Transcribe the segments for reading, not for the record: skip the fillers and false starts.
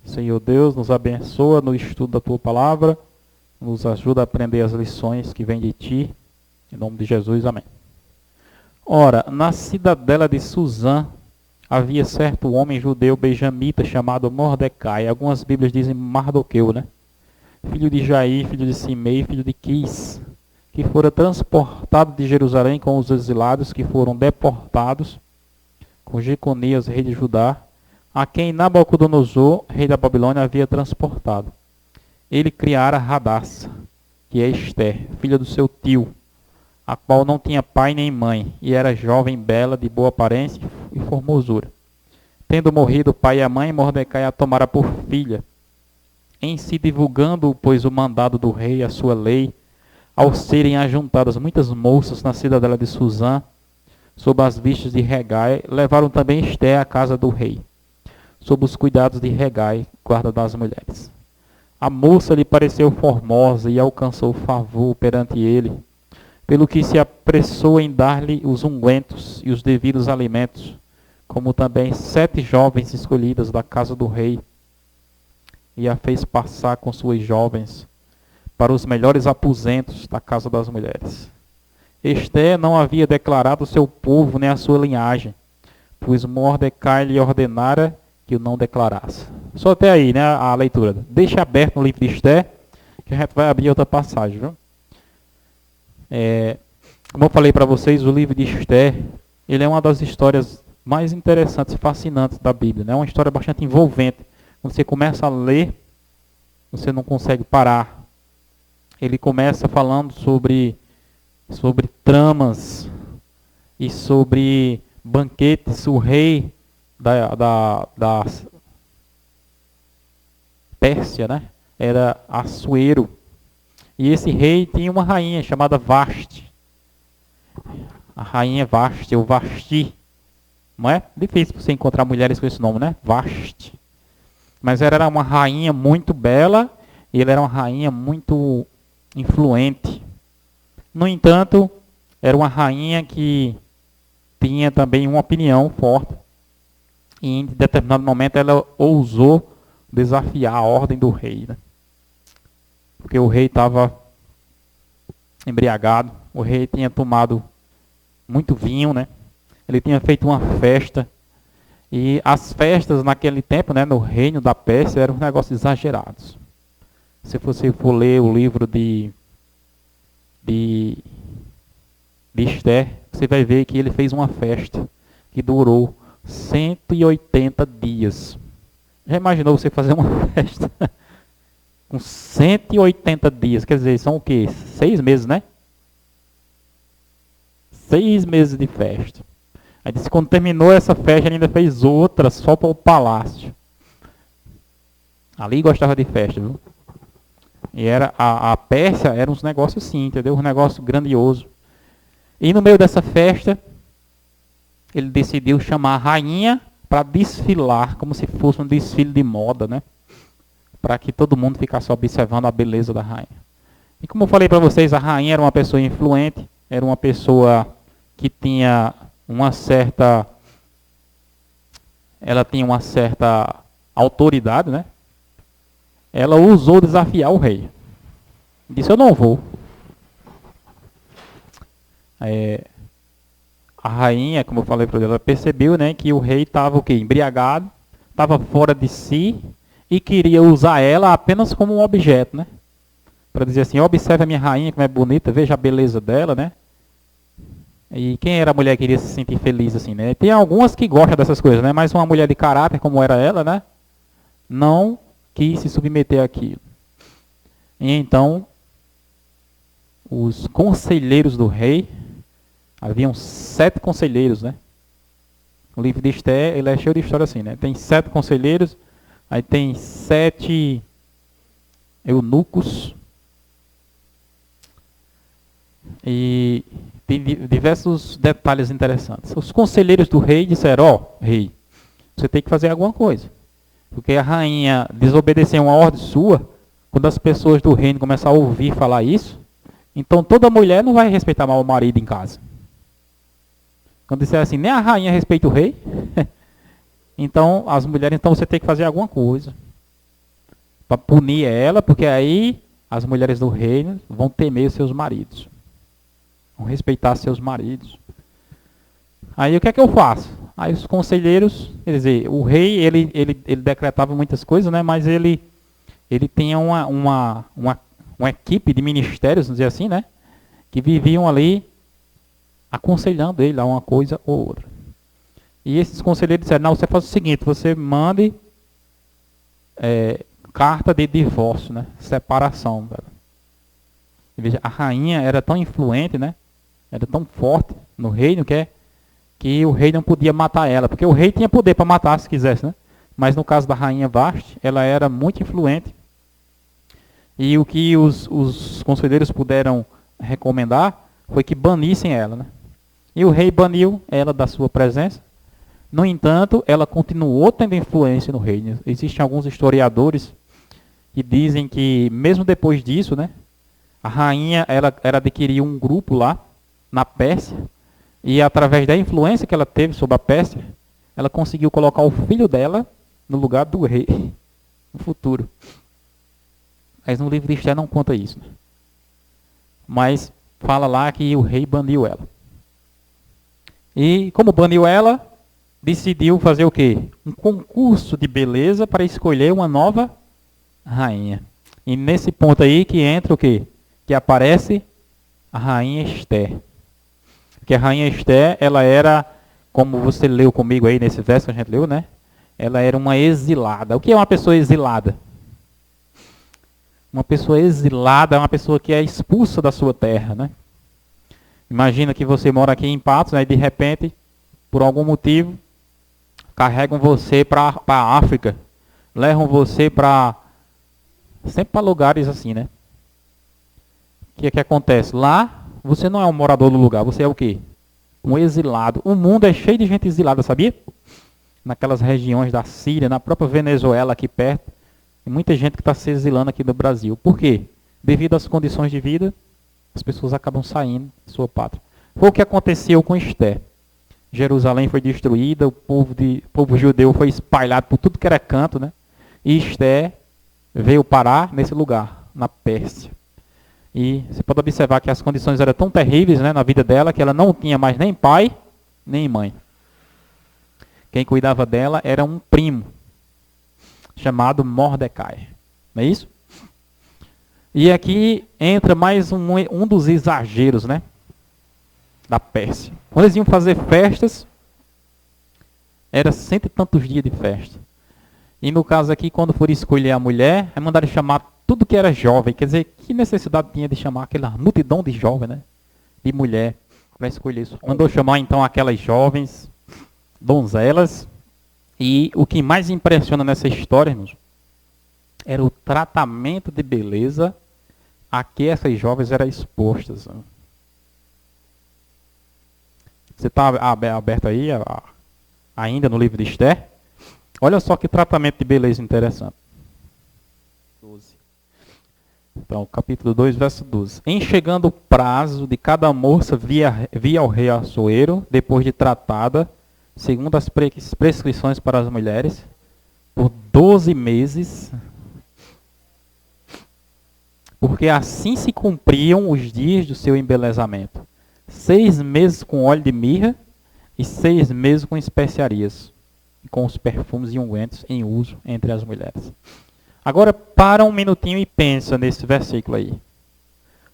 Senhor Deus, nos abençoa no estudo da Tua Palavra, nos ajuda a aprender as lições que vêm de Ti. Em nome de Jesus, amém. Ora, na cidadela de Suzã, havia certo homem judeu benjamita chamado Mordecai. Algumas Bíblias dizem Mardoqueu, né? Filho de Jair, filho de Simei, filho de Quis, que fora transportado de Jerusalém com os exilados que foram deportados, com Jeconias, rei de Judá, a quem Nabucodonosor, rei da Babilônia, havia transportado. Ele criara Radassa, que é Ester, filha do seu tio, a qual não tinha pai nem mãe, e era jovem, bela, de boa aparência e formosura. Tendo morrido o pai e a mãe, Mordecai a tomara por filha. Em si divulgando, pois, o mandado do rei, a sua lei, ao serem ajuntadas muitas moças na cidadela de Suzã, sob as vistas de Hegai, levaram também Ester à casa do rei, sob os cuidados de Hegai, guarda das mulheres. A moça lhe pareceu formosa e alcançou favor perante ele, pelo que se apressou em dar-lhe os ungüentos e os devidos alimentos, como também 7 jovens escolhidas da casa do rei, e a fez passar com suas jovens para os melhores aposentos da casa das mulheres. Ester não havia declarado o seu povo nem a sua linhagem, pois Mordecai lhe ordenara que o não declarasse. Só até aí, né, a leitura. Deixa aberto no livro de Ester, que a gente vai abrir outra passagem. Viu? Como eu falei para vocês, o livro de Ester, ele é uma das histórias mais interessantes e fascinantes da Bíblia. É, né? Uma história bastante envolvente. Quando você começa a ler, você não consegue parar. Ele começa falando sobre tramas e sobre banquetes. O rei da Pérsia, né, era Assuero. E esse rei tinha uma rainha chamada Vasti. A rainha Vasti, ou Vasti. Não é difícil você encontrar mulheres com esse nome, né? Vasti. Mas ela era uma rainha muito bela e ela era uma rainha muito influente. No entanto, era uma rainha que tinha também uma opinião forte. E em determinado momento ela ousou desafiar a ordem do rei. Né? Porque o rei estava embriagado. O rei tinha tomado muito vinho, né? Ele tinha feito uma festa. E as festas naquele tempo, né, no reino da Pérsia, eram negócios exagerados. Se você for ler o livro de Ester, você vai ver que ele fez uma festa que durou 180 dias. Já imaginou você fazer uma festa com 180 dias? Quer dizer, são o quê? 6 meses, né? 6 meses de festa. Aí disse que quando terminou essa festa, ele ainda fez outra só para o palácio. Ali gostava de festa, viu? E era, a Pérsia era uns negócios assim, entendeu? Um negócio grandioso. E no meio dessa festa, ele decidiu chamar a rainha para desfilar, como se fosse um desfile de moda, né? Para que todo mundo ficasse observando a beleza da rainha. E como eu falei para vocês, a rainha era uma pessoa influente, era uma pessoa que tinha ela tinha uma certa autoridade, né? Ela ousou desafiar o rei. Disse, eu não vou. A rainha, como eu falei para ela, percebeu, né, que o rei estava o quê? Embriagado, estava fora de si e queria usar ela apenas como um objeto, né? Para dizer assim, observe a minha rainha, como é bonita, veja a beleza dela, né? E quem era a mulher que queria se sentir feliz assim, né? Tem algumas que gostam dessas coisas, né? Mas uma mulher de caráter, como era ela, né? Não quis se submeter àquilo. E então, os conselheiros do rei, haviam 7 conselheiros, né? O livro de Ester, ele é cheio de história assim, né? Tem 7 conselheiros, aí tem 7 eunucos, e tem diversos detalhes interessantes. Os conselheiros do rei disseram, rei, você tem que fazer alguma coisa. Porque a rainha desobedeceu uma ordem sua, quando as pessoas do reino começam a ouvir falar isso, então toda mulher não vai respeitar mais o marido em casa. Quando disser assim, nem a rainha respeita o rei, então as mulheres, então você tem que fazer alguma coisa. para punir ela, porque aí as mulheres do reino vão temer os seus maridos. Vão respeitar seus maridos. Aí o que é que eu faço? Aí os conselheiros, quer dizer, o rei, ele decretava muitas coisas, né? Mas ele tinha uma equipe de ministérios, vamos dizer assim, né? Que viviam ali aconselhando ele a uma coisa ou outra. E esses conselheiros disseram, não, você faz o seguinte, você mande carta de divórcio, né? Separação. Velho. Veja, a rainha era tão influente, né? Era tão forte no reino que o rei não podia matar ela, porque o rei tinha poder para matar se quisesse, né? Mas no caso da rainha Vashti, ela era muito influente. E o que os conselheiros puderam recomendar foi que banissem ela, né? E o rei baniu ela da sua presença. No entanto, ela continuou tendo influência no reino. Existem alguns historiadores que dizem que mesmo depois disso, né, a rainha ela adquiriu um grupo lá na Pérsia e através da influência que ela teve sobre a Pérsia, ela conseguiu colocar o filho dela no lugar do rei no futuro. Mas no livro de Esther não conta isso, né? Mas fala lá que o rei baniu ela. E como baniu ela, decidiu fazer o quê? Um concurso de beleza para escolher uma nova rainha. E nesse ponto aí que entra o quê? Que aparece a rainha Esther. Porque a rainha Esther, ela era, como você leu comigo aí nesse verso que a gente leu, né? Ela era uma exilada. O que é uma pessoa exilada? Uma pessoa exilada é uma pessoa que é expulsa da sua terra, né? Imagina que você mora aqui em Patos, né, e de repente, por algum motivo, carregam você para a África, levam você sempre para lugares assim, né? O que é que acontece? Lá, você não é um morador do lugar, você é o quê? Um exilado. O mundo é cheio de gente exilada, sabia? Naquelas regiões da Síria, na própria Venezuela, aqui perto, tem muita gente que está se exilando aqui no Brasil. Por quê? Devido às condições de vida, as pessoas acabam saindo de sua pátria. Foi o que aconteceu com Esther. Jerusalém foi destruída, o povo judeu foi espalhado por tudo que era canto, né? E Esther veio parar nesse lugar, na Pérsia. E você pode observar que as condições eram tão terríveis, né, na vida dela, que ela não tinha mais nem pai, nem mãe. Quem cuidava dela era um primo, chamado Mordecai. Não é isso? E aqui entra mais um dos exageros, né, da Pérsia. Quando eles iam fazer festas, era 100 e tantos dias de festa. E no caso aqui, quando for escolher a mulher, é mandar chamar tudo que era jovem. Quer dizer, que necessidade tinha de chamar aquela multidão de jovens, né, de mulher, para escolher isso. Mandou chamar então aquelas jovens, donzelas. E o que mais impressiona nessa história, irmãos, era o tratamento de beleza a que essas jovens eram expostas. Você está aberto aí, ainda no livro de Esther? Olha só que tratamento de beleza interessante. 12. Então, capítulo 2, verso 12. Em chegando o prazo de cada moça via ao rei Assuero, depois de tratada, segundo as prescrições para as mulheres, por 12 meses, porque assim se cumpriam os dias do seu embelezamento. 6 meses com óleo de mirra e 6 meses com especiarias, com os perfumes e ungüentos em uso entre as mulheres. Agora, para um minutinho e pensa nesse versículo aí.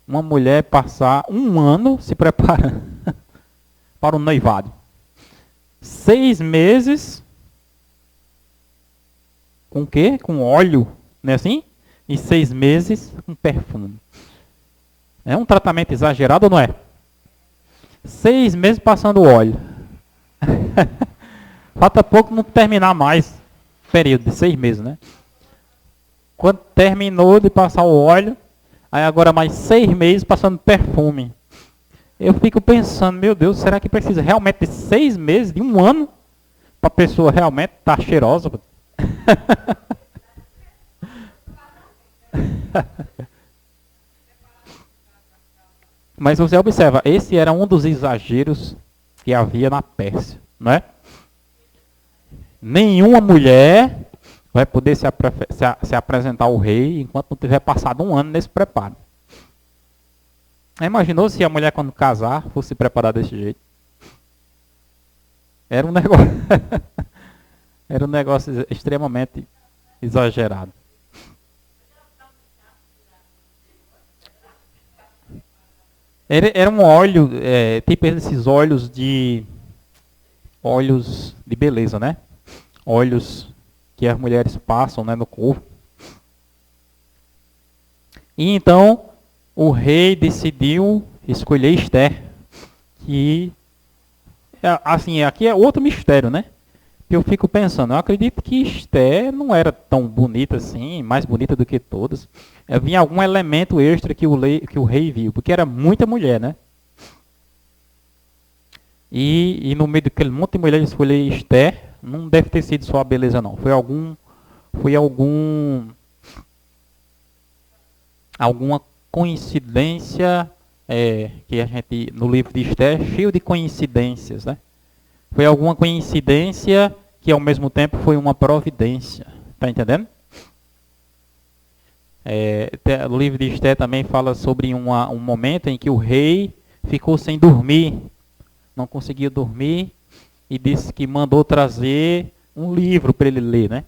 Uma mulher passar 1 ano se preparando para o noivado. 6 meses com o quê? Com óleo, não é assim? E 6 meses com perfume. É um tratamento exagerado ou não é? 6 meses passando óleo. Falta pouco não terminar mais o período de 6 meses, né? Quando terminou de passar o óleo, aí agora mais 6 meses passando perfume. Eu fico pensando, meu Deus, será que precisa realmente de 6 meses, de 1 ano, para a pessoa realmente estar cheirosa? Mas você observa, esse era um dos exageros que havia na Pérsia, não é? Nenhuma mulher vai poder se apresentar ao rei enquanto não tiver passado um ano nesse preparo. Imaginou se a mulher, quando casar, fosse se preparar desse jeito? Era um negócio, era um negócio extremamente exagerado. Era um óleo, tipo esses óleos de beleza, né? Óleos que as mulheres passam, né, no corpo. E então o rei decidiu escolher Esther, que assim, aqui é outro mistério, né? Eu fico pensando, eu acredito que Esther não era tão bonita assim, mais bonita do que todas. Havia algum elemento extra que o rei viu, porque era muita mulher, né? E no meio daquele monte de mulheres escolher Esther, não deve ter sido só a beleza não. Alguma coincidência, que a gente, no livro de Esther, cheio de coincidências, né? Foi alguma coincidência que ao mesmo tempo foi uma providência. Está entendendo? O livro de Esther também fala sobre um momento em que o rei ficou sem dormir, não conseguia dormir, e disse que mandou trazer um livro para ele ler, né?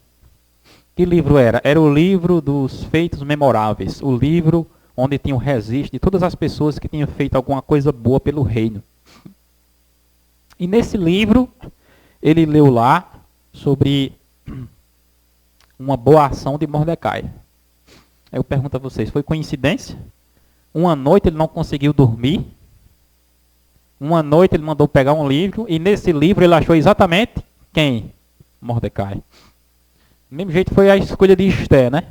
Que livro era? Era o livro dos feitos memoráveis, o livro onde tinha o registro de todas as pessoas que tinham feito alguma coisa boa pelo reino. E nesse livro, ele leu lá sobre uma boa ação de Mordecai. Eu pergunto a vocês, foi coincidência? Uma noite ele não conseguiu dormir. Uma noite ele mandou pegar um livro, e nesse livro ele achou exatamente quem? Mordecai. Do mesmo jeito foi a escolha de Esther, né?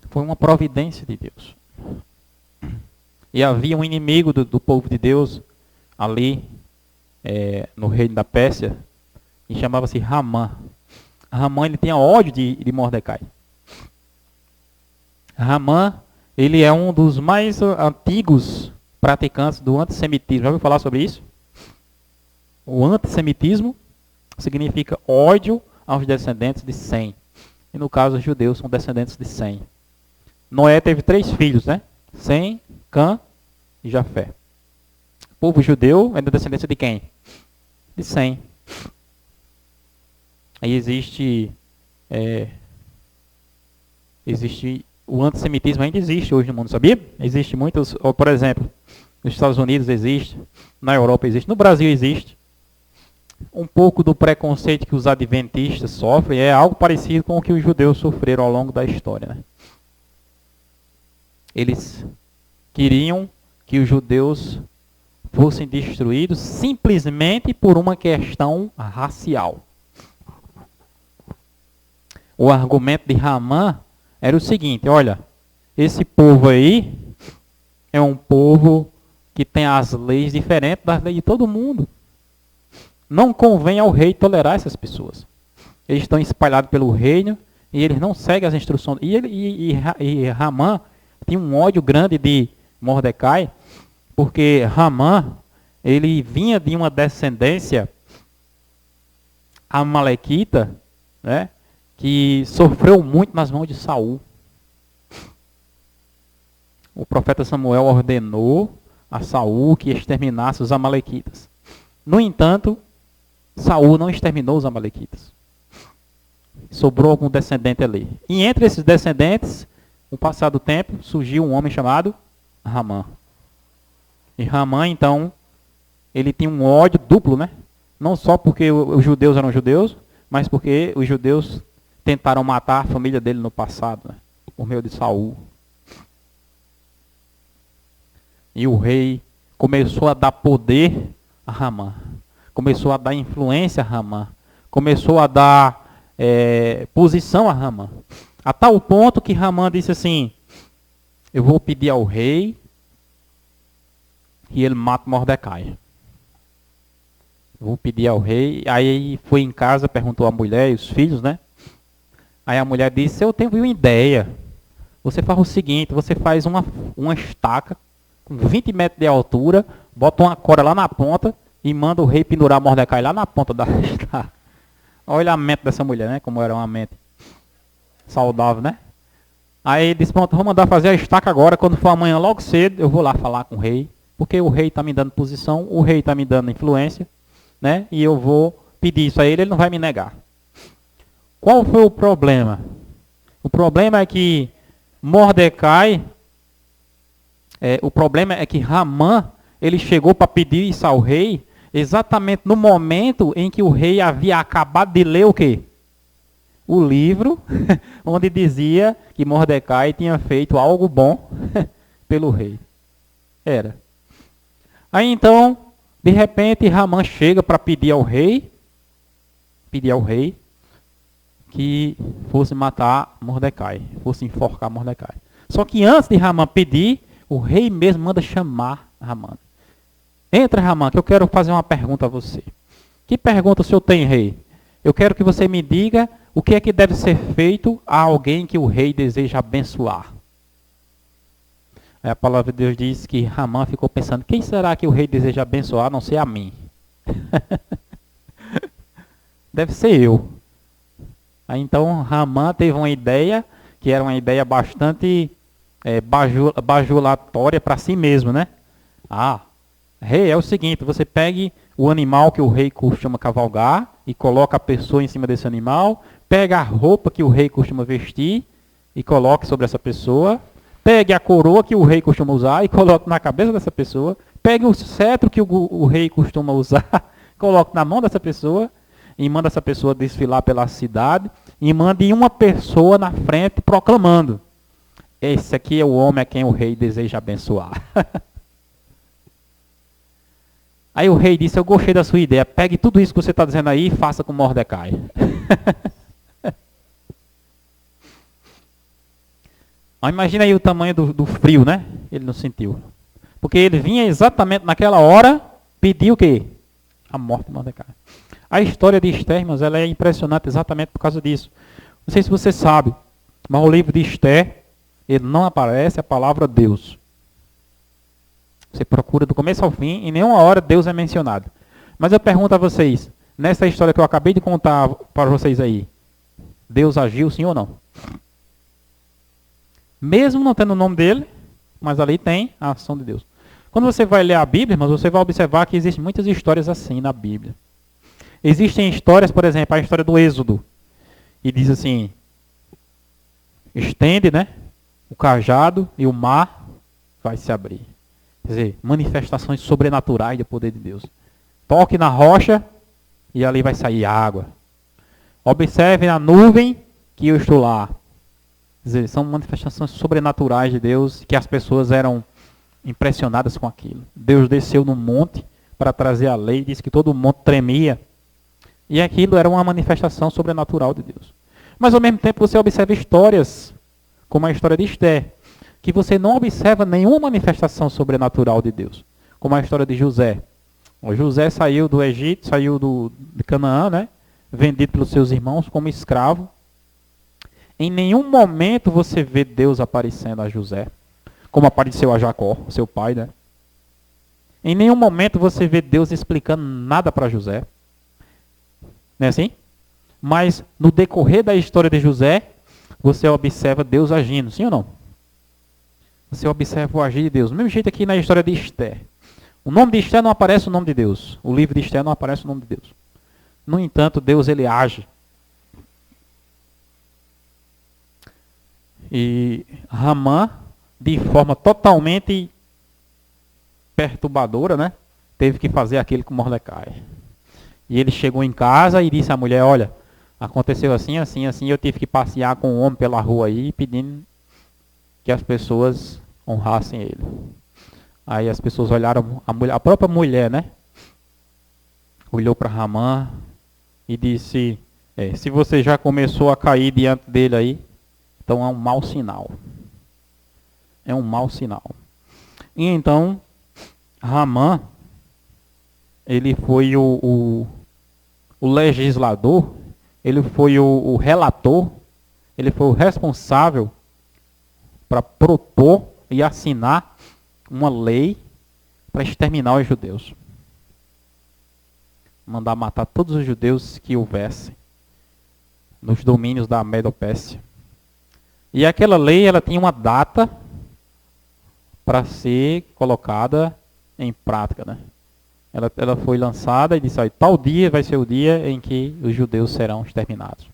Foi uma providência de Deus. E havia um inimigo do povo de Deus ali, no reino da Pérsia, e chamava-se Ramã. Ramã, ele tinha ódio de Mordecai. Ramã, ele é um dos mais antigos praticantes do antissemitismo. Já ouviu falar sobre isso? O antissemitismo significa ódio aos descendentes de Sem. E no caso, os judeus são descendentes de Sem. Noé teve 3 filhos, né? Sem, Cã e Jafé. O povo judeu é da descendência de quem? De Sem. Aí existe o antissemitismo, ainda existe hoje no mundo, sabia? Existe muitos, por exemplo, nos Estados Unidos existe, na Europa existe, no Brasil existe. Um pouco do preconceito que os adventistas sofrem é algo parecido com o que os judeus sofreram ao longo da história, né? Eles queriam que os judeus fossem destruídos simplesmente por uma questão racial. O argumento de Ramã era o seguinte: olha, esse povo aí é um povo que tem as leis diferentes das leis de todo mundo. Não convém ao rei tolerar essas pessoas. Eles estão espalhados pelo reino e eles não seguem as instruções. E Ramã tinha um ódio grande de Mordecai, porque Ramã, ele vinha de uma descendência amalequita, né, que sofreu muito nas mãos de Saul. O profeta Samuel ordenou a Saul que exterminasse os amalequitas. No entanto, Saul não exterminou os amalequitas. Sobrou algum descendente ali. E entre esses descendentes, com o passar do tempo, surgiu um homem chamado Ramã. E Ramã, então, ele tinha um ódio duplo, né? Não só porque os judeus eram judeus, mas porque os judeus tentaram matar a família dele no passado, né? Por meio de Saul. E o rei começou a dar poder a Ramã. Começou a dar influência a Ramã. Começou a dar posição a Ramã. A tal ponto que Ramã disse assim: eu vou pedir ao rei que ele mate Mordecai. Eu vou pedir ao rei. Aí foi em casa, perguntou à mulher e os filhos, né? Aí a mulher disse: eu tenho uma ideia. Você faz o seguinte, você faz uma estaca com 20 metros de altura, bota uma corda lá na ponta e manda o rei pendurar Mordecai lá na ponta da estaca. Olha a mente dessa mulher, né? Como era uma mente saudável, né? Aí ele disse, pronto, vou mandar fazer a estaca agora, quando for amanhã logo cedo, eu vou lá falar com o rei, porque o rei está me dando posição, o rei está me dando influência, né? E eu vou pedir isso a ele, ele não vai me negar. Qual foi o problema? O problema é que Mordecai, o problema é que Ramã, ele chegou para pedir isso ao rei, exatamente no momento em que o rei havia acabado de ler o quê? O livro, onde dizia que Mordecai tinha feito algo bom pelo rei. Era. Aí então, de repente, Ramã chega para pedir ao rei que fosse matar Mordecai, fosse enforcar Mordecai. Só que antes de Ramã pedir, o rei mesmo manda chamar Ramã. Entra, Ramã, que eu quero fazer uma pergunta a você. Que pergunta o senhor tem, rei? Eu quero que você me diga o que é que deve ser feito a alguém que o rei deseja abençoar. Aí a palavra de Deus diz que Ramã ficou pensando, quem será que o rei deseja abençoar, a não ser a mim? Deve ser eu. Aí então Ramã teve uma ideia, que era uma ideia bastante bajulatória para si mesmo, né? Rei, é o seguinte, você pegue o animal que o rei costuma cavalgar e coloca a pessoa em cima desse animal, pega a roupa que o rei costuma vestir e coloque sobre essa pessoa, pegue a coroa que o rei costuma usar e coloque na cabeça dessa pessoa, pegue o cetro que o rei costuma usar, coloque na mão dessa pessoa e manda essa pessoa desfilar pela cidade e mande uma pessoa na frente proclamando, esse aqui é o homem a quem o rei deseja abençoar. Aí o rei disse, eu gostei da sua ideia, pegue tudo isso que você está dizendo aí e faça com Mordecai. Imagina aí o tamanho do frio, né? Ele não sentiu. Porque ele vinha exatamente naquela hora pedir o quê? A morte de Mordecai. A história de Esther, irmãos, ela é impressionante exatamente por causa disso. Não sei se você sabe, mas o livro de Esther, ele não aparece a palavra Deus. Você procura do começo ao fim, em nenhuma hora Deus é mencionado. Mas eu pergunto a vocês, nessa história que eu acabei de contar para vocês aí, Deus agiu sim ou não? Mesmo não tendo o nome dele, mas ali tem a ação de Deus. Quando você vai ler a Bíblia, mas você vai observar que existem muitas histórias assim na Bíblia. Existem histórias, por exemplo, a história do Êxodo. E diz assim, estende, né, o cajado e o mar vai se abrir. Quer dizer, manifestações sobrenaturais do poder de Deus. Toque na rocha e ali vai sair água. Observe na nuvem que eu estou lá. Quer dizer, são manifestações sobrenaturais de Deus que as pessoas eram impressionadas com aquilo. Deus desceu no monte para trazer a lei, disse que todo o monte tremia. E aquilo era uma manifestação sobrenatural de Deus. Mas ao mesmo tempo você observa histórias, como a história de Esther, que você não observa nenhuma manifestação sobrenatural de Deus. Como a história de José. O José saiu do Egito, saiu de Canaã, né? Vendido pelos seus irmãos como escravo. Em nenhum momento você vê Deus aparecendo a José, como apareceu a Jacó, seu pai, né? Em nenhum momento você vê Deus explicando nada para José. Não é assim? Mas no decorrer da história de José, você observa Deus agindo, sim ou não? Você observa o agir de Deus. Do mesmo jeito aqui na história de Esther. O nome de Esther não aparece o nome de Deus. O livro de Esther não aparece o nome de Deus. No entanto, Deus ele age. E Ramã, de forma totalmente perturbadora, né, teve que fazer aquilo com Mordecai. E ele chegou em casa e disse à mulher, olha, aconteceu assim, assim, assim, eu tive que passear com um homem pela rua aí, pedindo que as pessoas honrassem ele. Aí as pessoas olharam, a própria mulher, né, olhou para Ramã e disse, se você já começou a cair diante dele aí, então é um mau sinal. É um mau sinal. E então, Ramã, ele foi o legislador, ele foi o relator, ele foi o responsável para propor e assinar uma lei para exterminar os judeus. Mandar matar todos os judeus que houvesse nos domínios da Medo-Pérsia. E aquela lei, ela tinha uma data para ser colocada em prática, né? Ela foi lançada e disse, aí, tal dia vai ser o dia em que os judeus serão exterminados.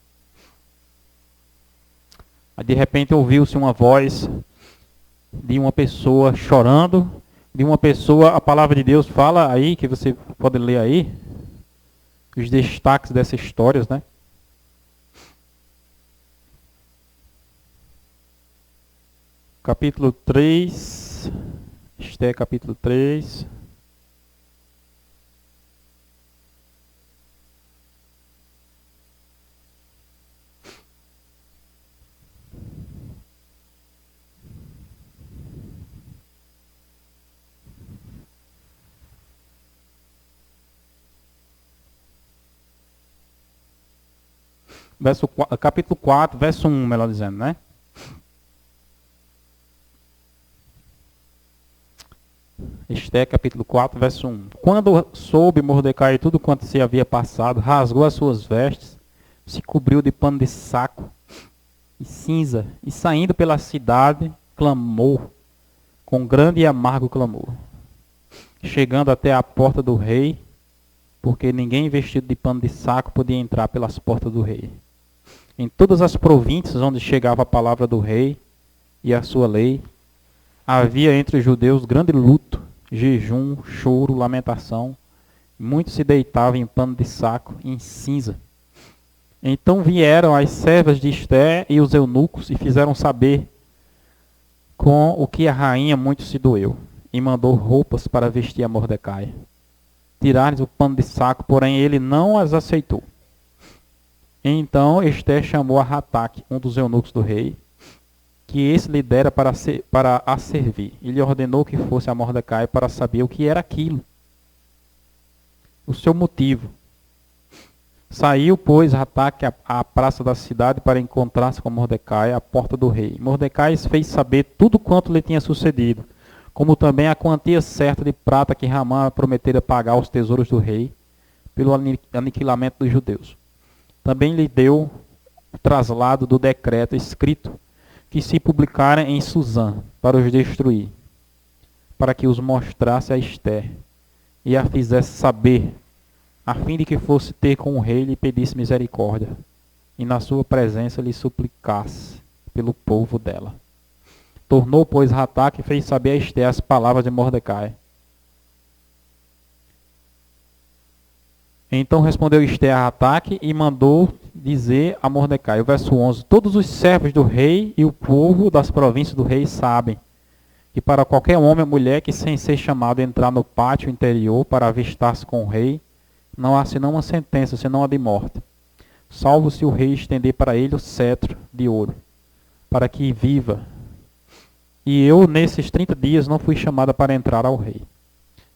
Aí, de repente ouviu-se uma voz de uma pessoa chorando, de uma pessoa, a palavra de Deus fala aí, que você pode ler aí, os destaques dessas histórias, né? Capítulo 3, Esté capítulo 3. Capítulo 4, verso 1, melhor dizendo, né? Esté, capítulo 4, verso 1. Quando soube Mordecai tudo quanto se havia passado, rasgou as suas vestes, se cobriu de pano de saco e cinza, e saindo pela cidade, clamou, com grande e amargo clamor, chegando até a porta do rei, porque ninguém vestido de pano de saco podia entrar pelas portas do rei. Em todas as províncias onde chegava a palavra do rei e a sua lei, havia entre os judeus grande luto, jejum, choro, lamentação. Muitos se deitavam em pano de saco e em cinza. Então vieram as servas de Esté e os eunucos e fizeram saber com o que a rainha muito se doeu, e mandou roupas para vestir a Mordecai. Tiraram-lhes o pano de saco, porém ele não as aceitou. Então Esté chamou a Rataque, um dos eunucos do rei, que esse lhe dera para a servir, e lhe ordenou que fosse a Mordecai para saber o que era aquilo, o seu motivo. Saiu, pois, Rataque à praça da cidade para encontrar-se com Mordecai à porta do rei. Mordecai fez saber tudo quanto lhe tinha sucedido, como também a quantia certa de prata que Ramã prometera pagar aos tesouros do rei, pelo aniquilamento dos judeus. Também lhe deu o traslado do decreto escrito, que se publicarem em Suzã, para os destruir, para que os mostrasse a Esté, e a fizesse saber, a fim de que fosse ter com o rei e lhe pedisse misericórdia, e na sua presença lhe suplicasse pelo povo dela. Tornou, pois, Rataque e fez saber a Esté as palavras de Mordecai. Então respondeu Esté a Rataque e mandou dizer a Mordecai, o verso 11, todos os servos do rei e o povo das províncias do rei sabem que para qualquer homem ou mulher que sem ser chamado entrar no pátio interior para avistar-se com o rei, não há senão uma sentença, senão a de morte, salvo se o rei estender para ele o cetro de ouro, para que viva. E eu, nesses 30 dias, não fui chamada para entrar ao rei.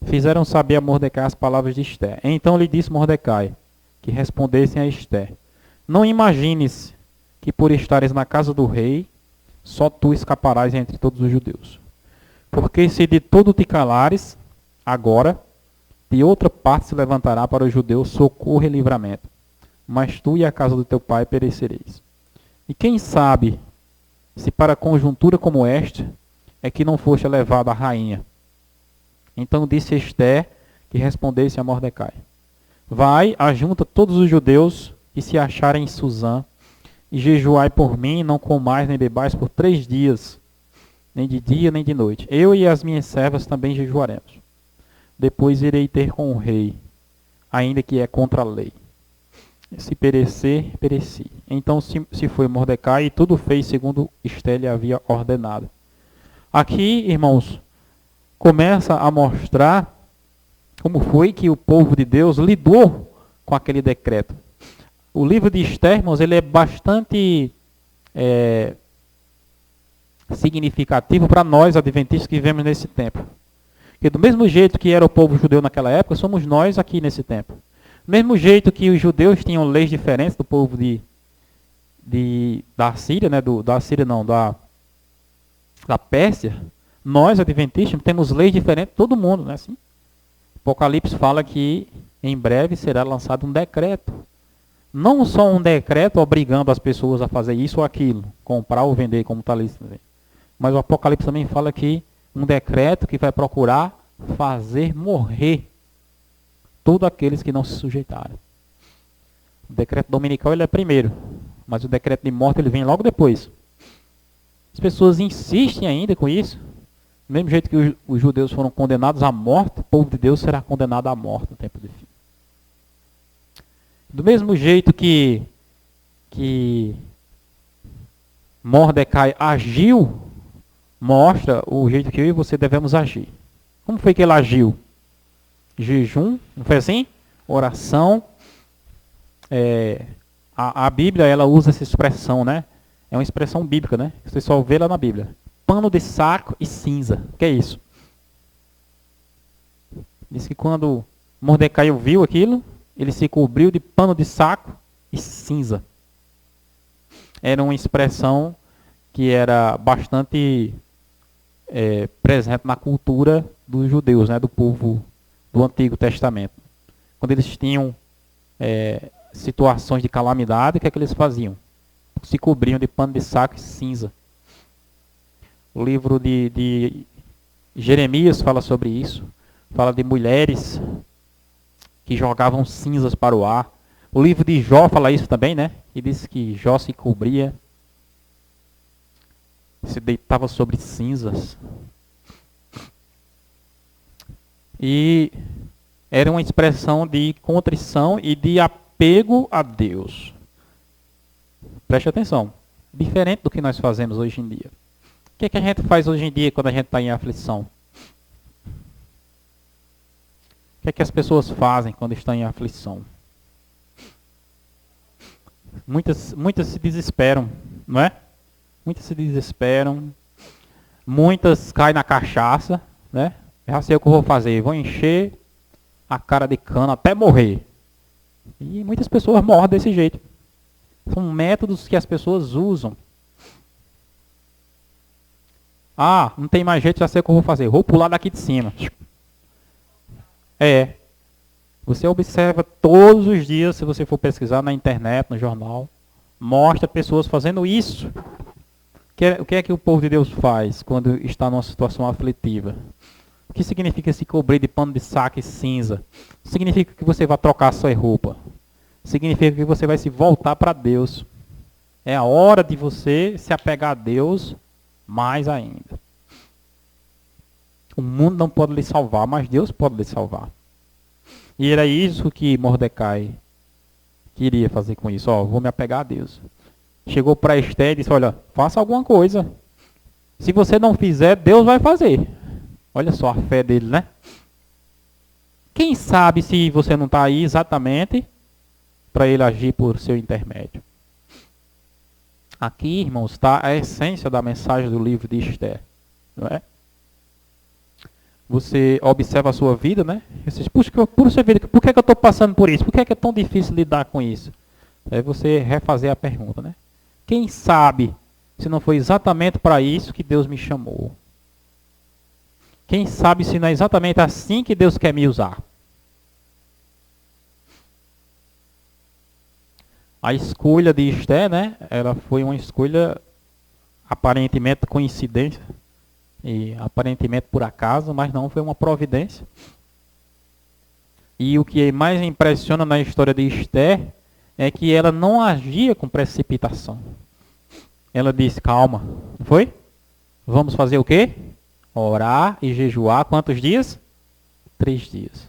Fizeram saber a Mordecai as palavras de Esté. Então lhe disse Mordecai, que respondessem a Esté, não imagines que por estares na casa do rei, só tu escaparás entre todos os judeus. Porque se de todo te calares, agora, de outra parte se levantará para os judeus socorro e livramento. Mas tu e a casa do teu pai perecereis. E quem sabe, se para conjuntura como esta, é que não foste levado a rainha. Então disse Esté, que respondesse a Mordecai, vai, ajunta todos os judeus que se acharem em Suzã, e jejuai por mim, não comais nem bebais por 3 dias, nem de dia nem de noite. Eu e as minhas servas também jejuaremos. Depois irei ter com o rei, ainda que é contra a lei. Se perecer, pereci. Então se foi Mordecai e tudo fez segundo Esté lhe havia ordenado. Aqui, irmãos, começa a mostrar como foi que o povo de Deus lidou com aquele decreto. O livro de Esté, irmãos, ele é bastante significativo para nós, adventistas, que vivemos nesse tempo. Porque do mesmo jeito que era o povo judeu naquela época, somos nós aqui nesse tempo. Do mesmo jeito que os judeus tinham leis diferentes do povo da Síria, né? Da Pérsia, nós, adventistas, temos leis diferentes de todo mundo, né? Assim, Apocalipse fala que em breve será lançado um decreto Não só um decreto obrigando as pessoas a fazer isso ou aquilo, comprar ou vender, como está ali. Mas o Apocalipse também fala que um decreto que vai procurar fazer morrer todos aqueles que não se sujeitaram. O decreto dominical ele é primeiro, mas o decreto de morte ele vem logo depois. As pessoas insistem ainda com isso. Do mesmo jeito que os judeus foram condenados à morte, o povo de Deus será condenado à morte no tempo de fim. Do mesmo jeito que Mordecai agiu, mostra o jeito que eu e você devemos agir. Como foi que ele agiu? Jejum, não foi assim? Oração. A Bíblia ela usa essa expressão, né? É uma expressão bíblica, né? Você só vê lá na Bíblia. Pano de saco e cinza. O que é isso? Diz que quando Mordecai viu aquilo, ele se cobriu de pano de saco e cinza. Era uma expressão que era bastante presente na cultura dos judeus, né? Do povo do Antigo Testamento. Quando eles tinham situações de calamidade, o que é que eles faziam? Se cobriam de pano de saco e cinza. O livro de Jeremias fala sobre isso. Fala de mulheres que jogavam cinzas para o ar. O livro de Jó fala isso também, né? E diz que Jó se cobria, se deitava sobre cinzas. E era uma expressão de contrição e de apego a Deus. Preste atenção. Diferente do que nós fazemos hoje em dia. O que é que a gente faz hoje em dia quando a gente está em aflição? O que é que as pessoas fazem quando estão em aflição? Muitas se desesperam, não é? Muitas se desesperam. Muitas caem na cachaça, né? Já sei o que eu vou fazer. Vou encher a cara de cana até morrer. E muitas pessoas morrem desse jeito. São métodos que as pessoas usam. Ah, não tem mais jeito, já sei o que eu vou fazer. Vou pular daqui de cima. Você observa todos os dias, se você for pesquisar na internet, no jornal, mostra pessoas fazendo isso. O que é que o povo de Deus faz quando está numa situação aflitiva? O que significa se cobrir de pano de saco e cinza? Significa que você vai trocar a sua roupa. Significa que você vai se voltar para Deus. É a hora de você se apegar a Deus mais ainda. O mundo não pode lhe salvar, mas Deus pode lhe salvar. E era isso que Mordecai queria fazer com isso. Vou me apegar a Deus. Chegou para Esther e disse, olha, faça alguma coisa. Se você não fizer, Deus vai fazer. Olha só a fé dele, né? Quem sabe se você não está aí exatamente para ele agir por seu intermédio. Aqui, irmãos, está a essência da mensagem do livro de Esther. Não é? Você observa a sua vida, né? Você diz, puxa, por que eu estou passando por isso? Por que é tão difícil lidar com isso? Aí você refazer a pergunta, né? Quem sabe se não foi exatamente para isso que Deus me chamou? Quem sabe se não é exatamente assim que Deus quer me usar? A escolha de Esther, né? Ela foi uma escolha aparentemente coincidência e aparentemente por acaso, mas não foi uma providência. E o que mais impressiona na história de Esther é que ela não agia com precipitação. Ela disse, calma, não foi? Vamos fazer o quê? Orar e jejuar quantos dias? 3 dias.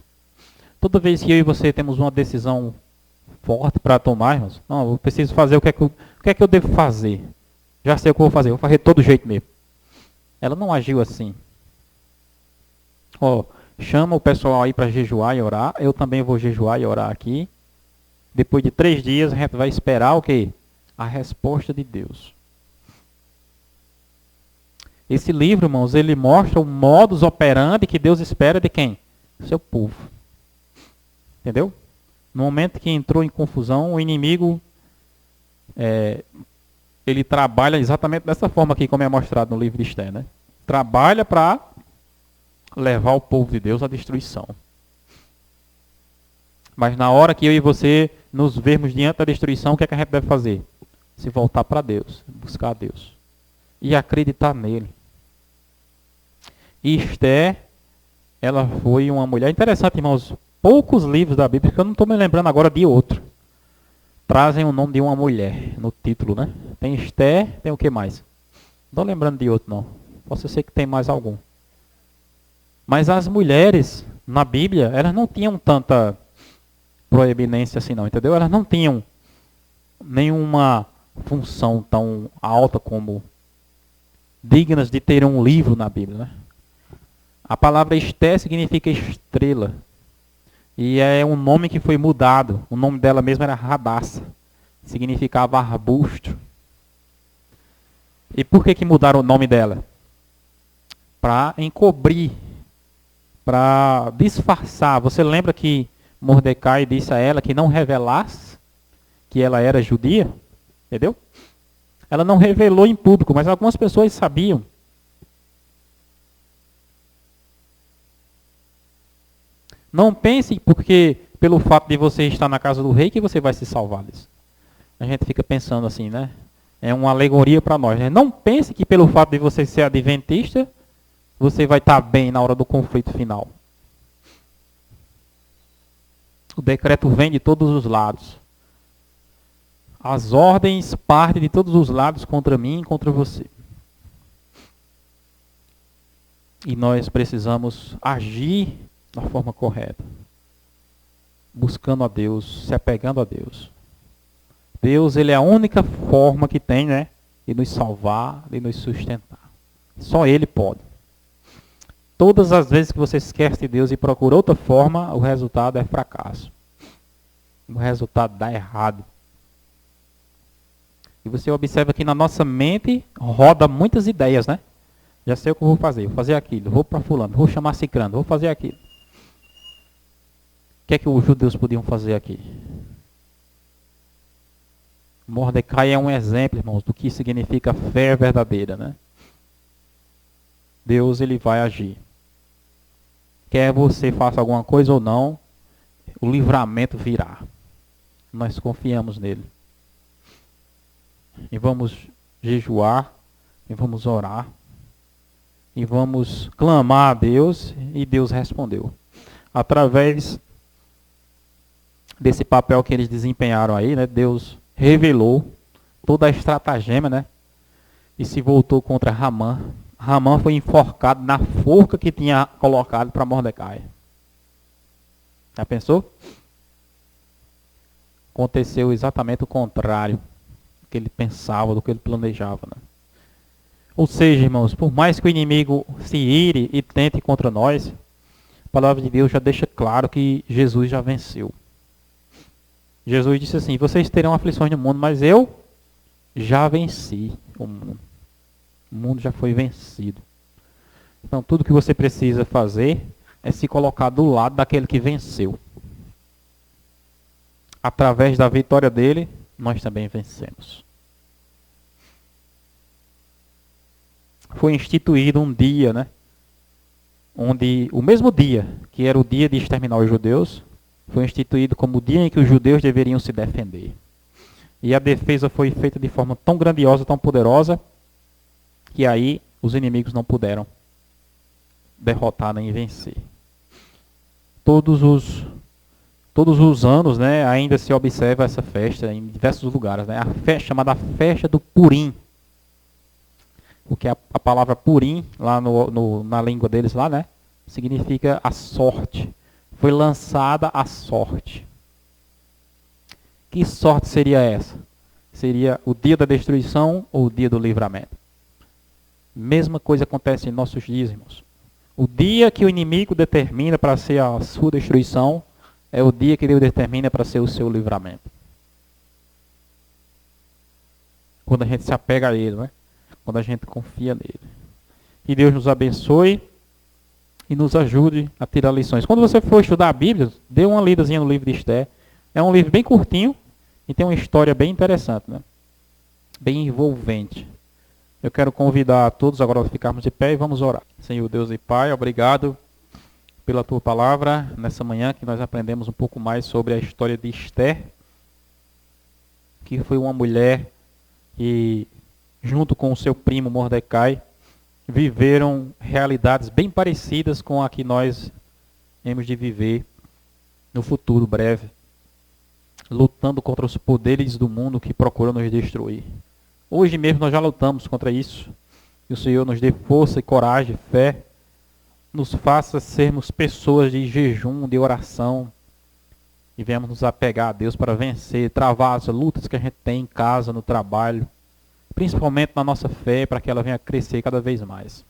Toda vez que eu e você temos uma decisão forte para tomar, irmãos, não, eu preciso fazer o que é que eu devo fazer. Já sei o que eu vou fazer de todo jeito mesmo. Ela não agiu assim. Chama o pessoal aí para jejuar e orar. Eu também vou jejuar e orar aqui. Depois de 3 dias a gente vai esperar o quê? A resposta de Deus. Esse livro, irmãos, ele mostra o modus operandi que Deus espera de quem? Seu povo. Entendeu? No momento que entrou em confusão, o inimigo, ele trabalha exatamente dessa forma aqui, como é mostrado no livro de Esther, né? Trabalha para levar o povo de Deus à destruição. Mas na hora que eu e você nos vermos diante da destruição, o que é que a gente deve fazer? Se voltar para Deus, buscar a Deus e acreditar nele. E Esther, ela foi uma mulher interessante, irmãos. Poucos livros da Bíblia, que eu não estou me lembrando agora de outro, trazem o nome de uma mulher no título, né? Tem Esther, tem o que mais? Não estou lembrando de outro, não. Posso ser que tem mais algum. Mas as mulheres, na Bíblia, elas não tinham tanta proeminência assim não, entendeu? Elas não tinham nenhuma função tão alta como dignas de ter um livro na Bíblia, né? A palavra Esté significa estrela. E é um nome que foi mudado. O nome dela mesma era Radassa. Significava arbusto. E por que mudaram o nome dela? Para encobrir, para disfarçar. Você lembra que Mordecai disse a ela que não revelasse que ela era judia? Entendeu? Ela não revelou em público, mas algumas pessoas sabiam. Não pense porque pelo fato de você estar na casa do rei que você vai se salvar disso. A gente fica pensando assim, né? É uma alegoria para nós, né? Não pense que pelo fato de você ser adventista, você vai estar bem na hora do conflito final. O decreto vem de todos os lados. As ordens partem de todos os lados contra mim e contra você. E nós precisamos agir da forma correta. Buscando a Deus, se apegando a Deus. Deus, ele é a única forma que tem, né, de nos salvar, de nos sustentar. Só ele pode. Todas as vezes que você esquece de Deus e procura outra forma, o resultado é fracasso. O resultado dá errado. E você observa que na nossa mente roda muitas ideias, né? Já sei o que eu vou fazer aquilo, vou para fulano, vou chamar cicrano, vou fazer aquilo. O que é que os judeus podiam fazer aqui? Mordecai é um exemplo, irmãos, do que significa fé verdadeira, né? Deus, ele vai agir. Quer você faça alguma coisa ou não, o livramento virá. Nós confiamos nele. E vamos jejuar, e vamos orar, e vamos clamar a Deus, e Deus respondeu. Através desse papel que eles desempenharam aí, né, Deus revelou toda a estratagema, né, e se voltou contra Ramã. Ramã foi enforcado na forca que tinha colocado para Mordecai. Já pensou? Aconteceu exatamente o contrário do que ele pensava, do que ele planejava, né? Ou seja, irmãos, por mais que o inimigo se ire e tente contra nós, a palavra de Deus já deixa claro que Jesus já venceu. Jesus disse assim: vocês terão aflições no mundo, mas eu já venci o mundo. O mundo já foi vencido. Então tudo que você precisa fazer é se colocar do lado daquele que venceu. Através da vitória dele, nós também vencemos. Foi instituído um dia, né? Onde o mesmo dia, que era o dia de exterminar os judeus, foi instituído como o dia em que os judeus deveriam se defender. E a defesa foi feita de forma tão grandiosa, tão poderosa, que aí os inimigos não puderam derrotar nem vencer. Todos os anos, né, ainda se observa essa festa em diversos lugares, né? A festa chamada Festa do Purim. Porque a palavra Purim, lá na língua deles, lá, né, significa a sorte. Foi lançada a sorte. Que sorte seria essa? Seria o dia da destruição ou o dia do livramento? Mesma coisa acontece em nossos dias, irmãos. O dia que o inimigo determina para ser a sua destruição é o dia que Deus determina para ser o seu livramento. Quando a gente se apega a Ele, né? Quando a gente confia nele. Que Deus nos abençoe e nos ajude a tirar lições. Quando você for estudar a Bíblia, dê uma lidazinha no livro de Esther. É um livro bem curtinho e tem uma história bem interessante, né? Bem envolvente. Eu quero convidar a todos agora a ficarmos de pé e vamos orar. Senhor Deus e Pai, obrigado pela tua palavra nessa manhã, que nós aprendemos um pouco mais sobre a história de Esther, que foi uma mulher que, junto com o seu primo Mordecai, viveram realidades bem parecidas com a que nós temos de viver no futuro breve, lutando contra os poderes do mundo que procuram nos destruir. Hoje mesmo nós já lutamos contra isso. Que o Senhor nos dê força e coragem, fé, nos faça sermos pessoas de jejum, de oração, e venhamos nos apegar a Deus para vencer, travar as lutas que a gente tem em casa, no trabalho, principalmente na nossa fé, para que ela venha crescer cada vez mais.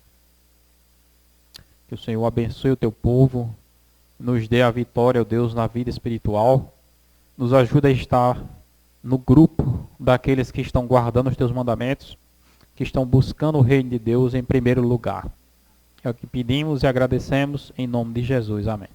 Que o Senhor abençoe o teu povo, nos dê a vitória, ó Deus, na vida espiritual, nos ajude a estar no grupo daqueles que estão guardando os teus mandamentos, que estão buscando o reino de Deus em primeiro lugar. É o que pedimos e agradecemos em nome de Jesus. Amém.